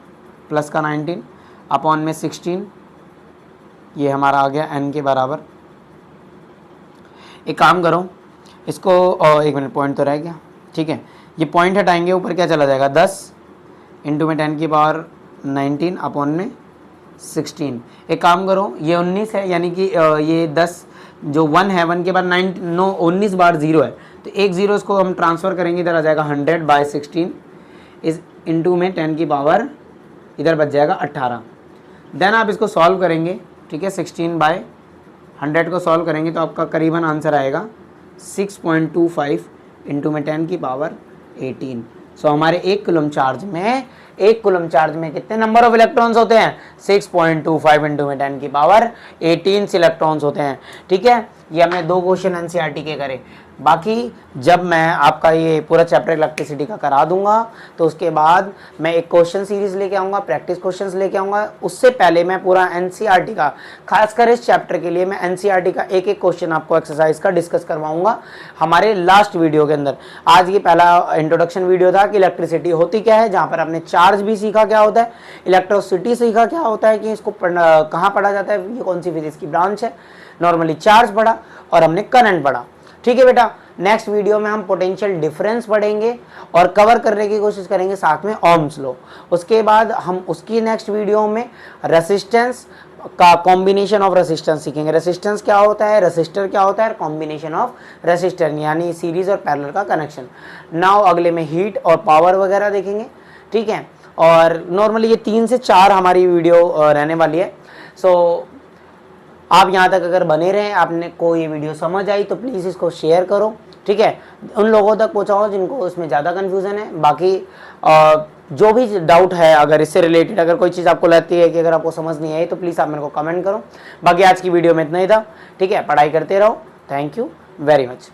प्लस का 19 अपॉन में 16, ये हमारा आ गया n के बराबर। एक काम करो इसको, एक मिनट पॉइंट तो रह गया। ठीक है, ये पॉइंट हटाएंगे, ऊपर क्या चला जाएगा 10 इंटू में 10 की पावर 19 अपॉन में 16। एक काम करो, ये 19 है यानी कि ये 10 जो 1 है, 1 के बाद 19 बार 0 है, तो एक 0 इसको हम ट्रांसफ़र करेंगे, इधर आ जाएगा 100 बाय 16 इस इंटू में 10 की पावर इधर बच जाएगा 18। देन आप इसको सॉल्व करेंगे। ठीक है, 16 बाय 100 को सॉल्व करेंगे तो आपका करीबन आंसर आएगा 6.25 इंटू में 10 की पावर 18। सो हमारे 1 कूलम चार्ज में कितने नंबर ऑफ इलेक्ट्रॉन्स होते हैं, 6.25 इंटू में 10 की पावर 18 इलेक्ट्रॉन्स होते हैं। ठीक है, ये हमने 2 क्वेश्चन एनसीईआरटी के करे। बाकी जब मैं आपका ये पूरा चैप्टर इलेक्ट्रिसिटी का करा दूंगा तो उसके बाद मैं एक क्वेश्चन सीरीज लेके आऊँगा, प्रैक्टिस क्वेश्चंस लेके आऊँगा। उससे पहले मैं पूरा एनसीईआरटी का, खासकर इस चैप्टर के लिए मैं एनसीईआरटी का एक क्वेश्चन आपको एक्सरसाइज का डिस्कस करवाऊंगा हमारे लास्ट वीडियो के अंदर। आज ये पहला इंट्रोडक्शन वीडियो था कि इलेक्ट्रिसिटी होती क्या है, जहाँ पर आपने चार्ज भी सीखा क्या होता है, इलेक्ट्रिसिटी सीखा क्या होता है, कि इसको कहाँ पढ़ा जाता है, ये कौन सी फिजिक्स की ब्रांच है, नॉर्मली चार्ज पढ़ा और हमने करंट पढ़ा। ठीक है बेटा, नेक्स्ट वीडियो में हम पोटेंशियल डिफरेंस पढ़ेंगे और कवर करने की कोशिश करेंगे साथ में ओम्स लॉ। उसके बाद हम उसकी नेक्स्ट वीडियो में रेसिस्टेंस का कॉम्बिनेशन ऑफ रेसिस्टेंस सीखेंगे। रेसिस्टेंस क्या होता है, रेसिस्टर क्या होता है, कॉम्बिनेशन ऑफ रेसिस्टर यानी सीरीज और पैरेलल का कनेक्शन। नाउ अगले में हीट और पावर वगैरह देखेंगे, ठीक है। और नॉर्मली ये 3 से 4 हमारी वीडियो रहने वाली है। सो आप यहाँ तक अगर बने रहें, आपने को ये वीडियो समझ आई तो प्लीज़ इसको शेयर करो, ठीक है। उन लोगों तक पहुँचाओ जिनको इसमें ज़्यादा कन्फ्यूज़न है। बाकी जो भी डाउट है अगर इससे रिलेटेड अगर कोई चीज़ आपको लगती है कि अगर आपको समझ नहीं आई तो प्लीज़ आप मेरे को कमेंट करो। बाकी आज की वीडियो में इतना ही था, ठीक है। पढ़ाई करते रहो। Thank you very much.